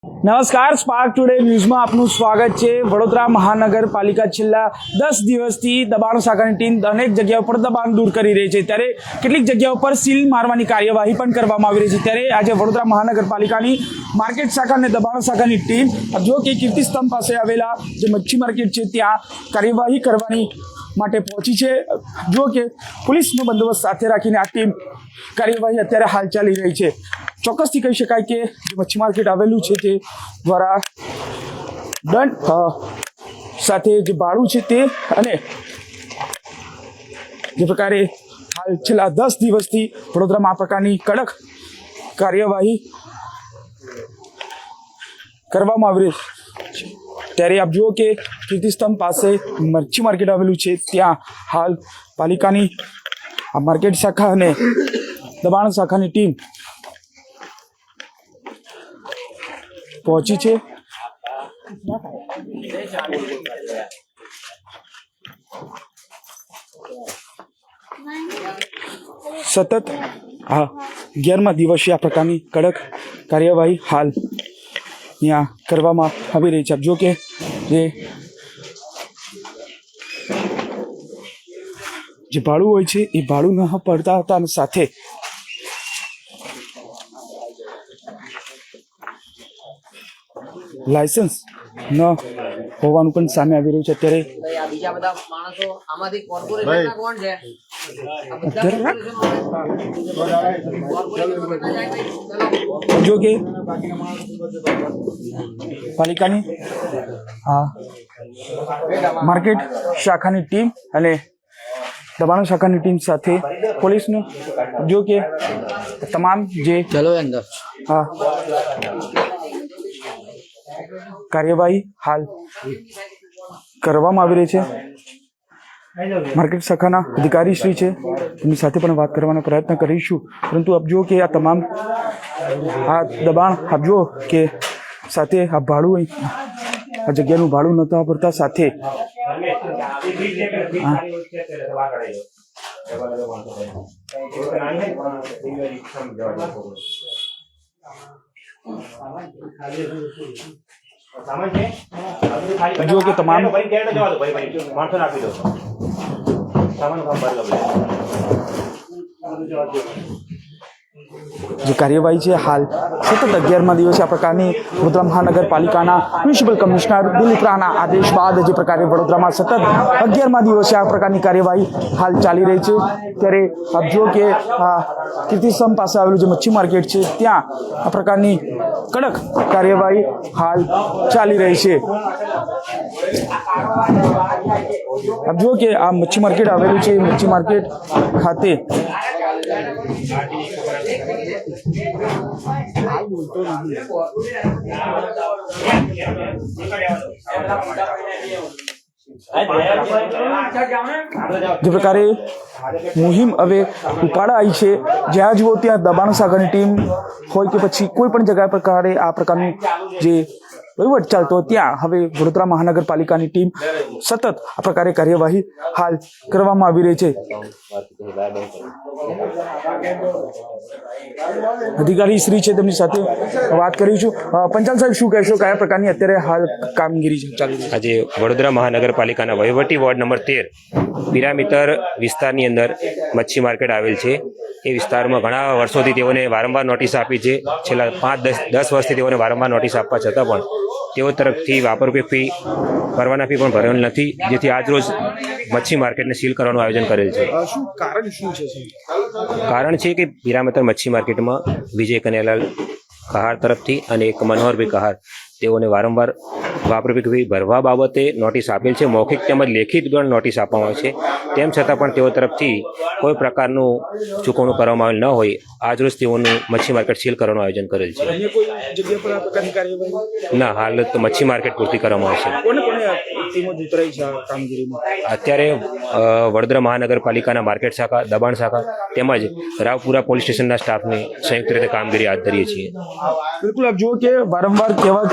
નમસ્કાર, spark today ન્યૂઝમાં આપનું સ્વાગત છે। વડોદરા મહાનગરપાલિકા છેલ્લા 10 દિવસથી દબાણ શાખાની ટીમ અનેક જગ્યાઓ પર દબાણ દૂર કરી રહી છે, ત્યારે કેટલીક જગ્યાઓ પર સીલ મારવાની કાર્યવાહી પણ કરવામાં આવી રહી છે। ત્યારે આજે વડોદરા મહાનગરપાલિકાની માર્કેટ શાખા અને દબાણ શાખાની ટીમ જો કે કીર્તિસ્તંભ પાસે આવેલા જે મચ્છી માર્કેટ છે ત્યાં કાર્યવાહી કરવાની માટે પહોંચી છે। જો કે પોલીસનો બંદોબસ્ત સાથે રાખીને આ ટીમ કાર્યવાહી અત્યારે હાલ ચાલી રહી છે। ચોક્કસથી કહી શકાય કે જે મચ્છી માર્કેટ આવેલું છે તે દ્વારા દંડ સાથે જે ભાડું છે તે અને જે પ્રકારે હાલ છેલ્લા 10 દિવસથી વડોદરામાં આ પ્રકારની કડક કાર્યવાહી કરવામાં આવી રહી છે। ત્યારે આપ જુઓ કે કીર્તિસ્તંભ પાસે મચ્છી માર્કેટ આવેલું છે ત્યાં હાલ પાલિકાની આ માર્કેટ શાખા અને દબાણ શાખાની ટીમ પહોંચી છે। સતત 11મા દિવસે આ પ્રકારની કડક કાર્યવાહી હાલ ત્યાં કરવામાં આવી રહી છે। જો કે જે ભાડું હોય છે એ ભાડું ન પડતા હતા અને સાથે લાયસન્સ ન હોવાનું પણ સામે આવી રહ્યું છે। અત્યારે જો કે પાલિકાની માર્કેટ શાખાની ટીમ અને દબાણ શાખાની ટીમ સાથે પોલીસનું જો કે તમામ જે કાર્યવાહી હાલ કરવામાં આવી રહી છે। માર્કેટ શાખાના અધિકારી શ્રી છે તેમની સાથે પણ વાત કરવાનો પ્રયત્ન કરીશું, પરંતુ આપ જુઓ કે આ તમામ આ દબાણ આપ જુઓ કે સાથે આ ભાડું આ જગ્યાનું ભાડું નહોતા ભરતા સાથે જો કે તમામ જે કાર્યવાહી છે હાલ સતત 11મા દિવસે આ પ્રકારની વડોદરા મહાનગરપાલિકાના મ્યુનિસિપલ કમિશનર દિલીપ રાણા આદેશ બાદ જે પ્રકારે વડોદરામાં સતત 11મા દિવસે આ પ્રકારની કાર્યવાહી હાલ ચાલી રહી છે। ત્યારે આપ જુઓ કે કીર્તિસ્તંભ પાસે આવેલું જે મચ્છી માર્કેટ છે ત્યાં આ પ્રકારની કડક કાર્યવાહી હાલ ચાલી રહી છે। આપ જુઓ કે આ મચ્છી માર્કેટ આવેલું છે, મચ્છી માર્કેટ ખાતે જે પ્રકારે મુહિમ હવે ઉપાડાઈ છે, જ્યાં જુઓ ત્યાં દબાણ શાખાની ટીમ હોય કે પછી કોઈ પણ જગ્યા પ્રકારે આ પ્રકારનું જે વહીવટ ચાલતો ત્યાં હવે વડોદરા મહાનગરપાલિકાની ટીમ સતત આ પ્રકારે કાર્યવાહી હાલ કરવામાં આવી રહી છે। અધિકારી શ્રી છે તેમની સાથે વાત કરીશું। પંચાલ સાહેબ, શું કહેશો, કયા પ્રકારની અત્યારે હાલ કામગીરી ચાલી રહી છે? આજે વડોદરા મહાનગરપાલિકાના વહીવટી વોર્ડ નંબર 13 પિરામિતર વિસ્તારની અંદર મચ્છી માર્કેટ આવેલ છે। એ વિસ્તારમાં ઘણા વર્ષોથી તેઓને વારંવાર નોટિસ આપી છે। છેલ્લા 5-10 વર્ષથી તેઓને વારંવાર નોટિસ આપવા છતાં પણ તેઓ તરફથી વાપરપી ફી પરવાના ફી પણ ભરેલ નથી, જેથી આજ રોજ મચ્છી માર્કેટને સીલ કરવાનું આયોજન કરેલ છે। કારણ છે કે પિરામિતર મચ્છી માર્કેટમાં વિજય કનૈયાલાલ કહાર તરફથી અને એક મનોહરભાઈ કહાર તેઓને વારંવાર વાપરપી ફી ભરવા બાબતે નોટિસ આપેલ છે। મૌખિક તેમજ લેખિત પણ નોટિસ આપવામાં આવે છે, તેમ છતાં પણ તેઓ તરફથી કોઈ પ્રકારનું ચૂકવણું કરવામાં આવેલ ન હોય આજરોજ તેઓનું મચ્છી માર્કેટ સીલ કરવાનું આયોજન કરેલ છે। ના, હાલ તો મચ્છી માર્કેટ પૂરતી કરવામાં આવશે। અત્યારે વડોદરા મહાનગરપાલિકાના માર્કેટ શાખા, દબાણ શાખા તેમજ રાવપુરા પોલીસ સ્ટેશનના સ્ટાફની સંયુક્ત રીતે કામગીરી હાથ ધરીએ છીએ। બિલકુલ, આપ જુઓ કે વારંવાર કહેવા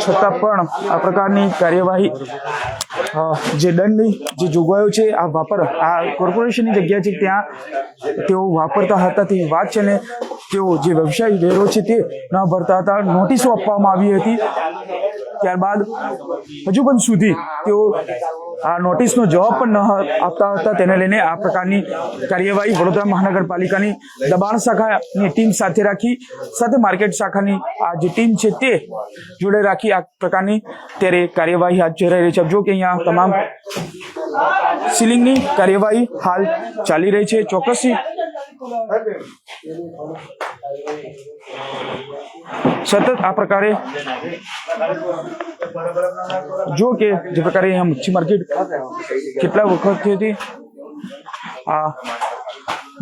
છતાં પણ આ પ્રકારની કાર્યવાહી જે દંડની જે જોગવાઈઓ છે આ કોર્પોરેશનની જગ્યા છે ત્યાં તેઓ વાપરતા હતા તેવી વાત છે ને તેઓ જે વ્યવસાયી વેરો છે તે ન ભરતા હતા, નોટિસો આપવામાં આવી હતી. ત્યારબાદ હજુ પણ સુધી તેઓ આ નોટિસનો જવાબ પણ ન આપતા હતા. તેને લઈને આ પ્રકારની કાર્યવાહી વડોદરા મહાનગરપાલિકાની દબાણ શાખાની ટીમ સાથે રાખી, સાથે માર્કેટ શાખાની આ જે ટીમ છે તે જોડે રાખી આ પ્રકારની ત્યારે કાર્યવાહી હાથ ધરાઈ રહી છે. જો કે અહીંયા તમામ સીલિંગની કાર્યવાહી હાલ ચાલી રહી છે. ચોક્કસથી સતત આ પ્રકારે જો કે જે પ્રકારે અહીંયા મચ્છી માર્કેટ કેટલા વખતથી હતી, આ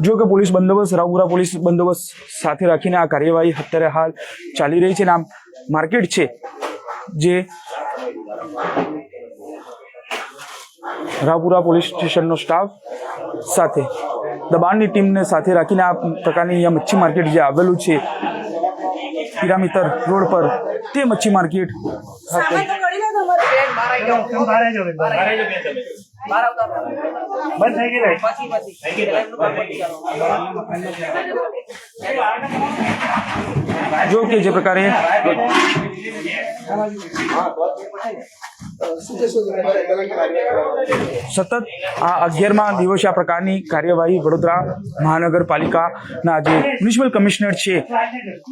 જો કે પોલીસ બંદોબસ્ત, રાવપુરા પોલીસ બંદોબસ્ત સાથે રાખીને આ કાર્યવાહી અત્યારે હાલ ચાલી રહી છે. અને આ માર્કેટ છે જે રાવપુરા પોલીસ સ્ટેશનનો સ્ટાફ સાથે દબાણની ટીમને સાથે રાખીને આ પ્રકારની અહીંયા મચ્છી માર્કેટ જે આવેલું છે પિરામિતર રોડ પર, તે મચ્છી માર્કેટ જો કે જે પ્રકારે સતત આ 11મા દિવસે આ પ્રકારની કાર્યવાહી વડોદરા મહાનગરપાલિકાના જે મ્યુનિસિપલ કમિશનર છે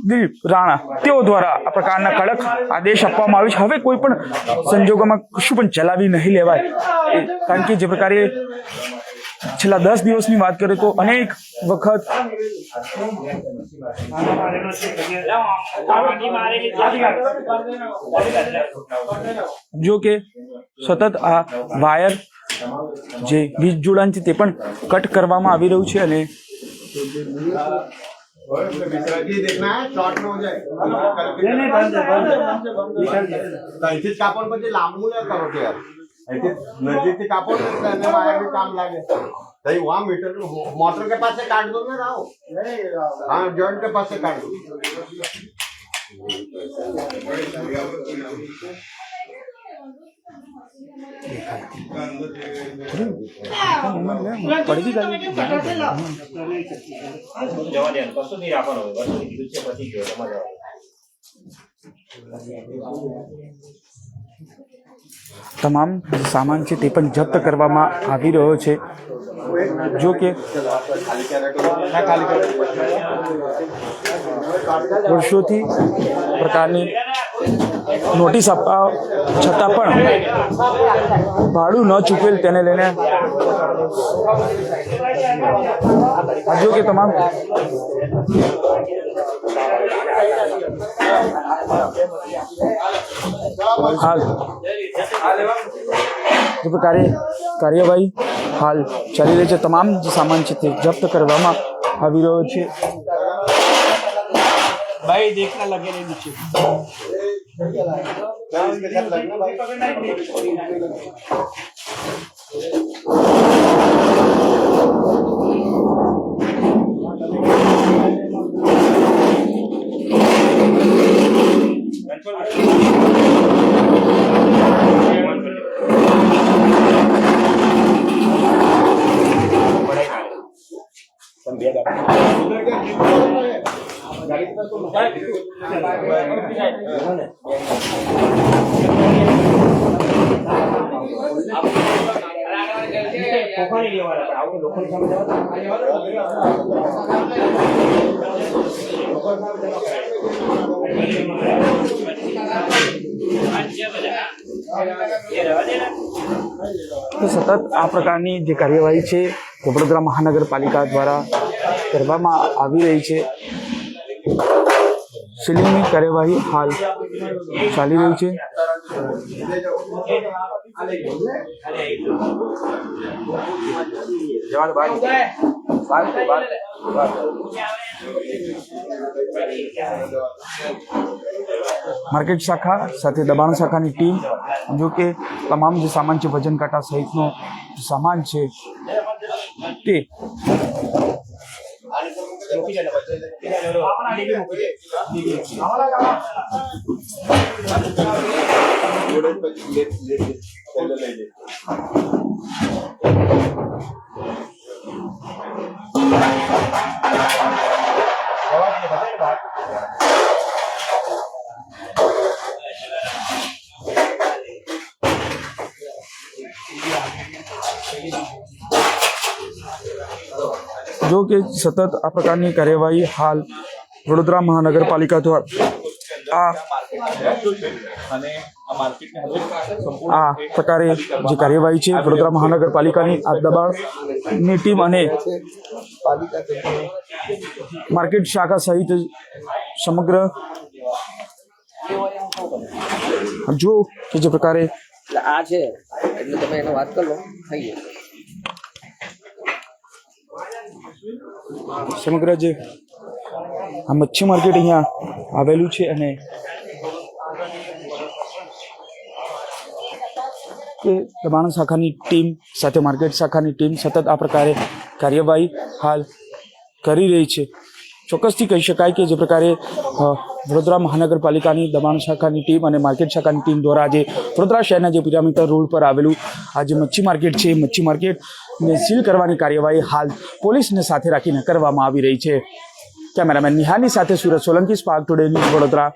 દિલીપ રાણા, તેઓ દ્વારા આ પ્રકારના કડક આદેશ આપવામાં આવે છે. હવે કોઈ પણ સંજોગોમાં કશું પણ ચલાવી નહીં લેવાય, કારણ કે જે પ્રકારે છેલ્લા 10 દિવસની વાત કરીએ તો અનેક વખત જો કે સતત આ વાયર જે વીજ જોડાણ છે તે પણ કટ કરવામાં આવી રહ્યું છે. અને नजदीक कापड़ वायर भी काम लागे सही वहाँ मीटर मोटर के पास से काट दो ना राव, हाँ जॉइंट के पास से काट दो. પડતી જવા દે, કશું નહીં રાખવાનું હોય, બસ કીધું છે પછી ગયો તમારે. તમામ સામાન છે તે પણ જપ્ત કરવામાં આવી રહ્યો છે. જો કે વર્ષોથી પ્રકારની નોટિસ આપવા છતાં પણ ભાડું ન ચૂકવેલ, તેને લઈને જો કે તમામ હાલ જે પ્રકારે કાર્યવાહી હાલ ચાલી રહી છે. તમામ જે સામાન છે તે જપ્ત કરવામાં આવી રહ્યો છે. ભાઈ દેખના લગે નહીં નીચે તો સતત આ પ્રકારની જે કાર્યવાહી છે તે વડોદરા મહાનગરપાલિકા દ્વારા કરવામાં આવી રહી છે. સીલિંગની કાર્યવાહી હાલ ચાલી રહી છે. માર્કેટ શાખા સાથે દબાણ શાખાની ટીમ જો કે તમામ જે સામાન છે વજન કાંટા સહિતનો સામાન છે તે જો કે સતત આ પ્રકારની કાર્યવાહી હાલ વડોદરા મહાનગરપાલિકા દ્વારા આ પ્રકારે જે કાર્યવાહી છે વડોદરા મહાનગરપાલિકાની આ દબાણની ટીમ અને માર્કેટ શાખા સહિત સમગ્ર જો કે જે પ્રકારે આ છે એટલે તમે એને વાત કરી લો થઈ ગયું. સમગ્ર જે આ મચ્છી માર્કેટ અહીંયા આવેલું છે અને કે દબાણ શાખાની ટીમ સાથે માર્કેટ શાખાની ટીમ સતત આ પ્રકારે કાર્યવાહી હાલ કરી રહી છે. ચોક્કસથી કહી શકાય કે જે પ્રકારે વડોદરા મહાનગરપાલિકાની દબાણ શાખાની ટીમ અને માર્કેટ શાખાની ટીમ દ્વારા આજે વડોદરા શહેરના જે પિરામિડ રોડ પર આવેલું આ જે મચ્છી માર્કેટ છે મચ્છી માર્કેટને સીલ કરવાની કાર્યવાહી હાલ પોલીસને સાથે રાખીને કરવામાં આવી રહી છે. કેમેરામેન નિહાલની સાથે Surat Solanki, spark today news, Vadodara.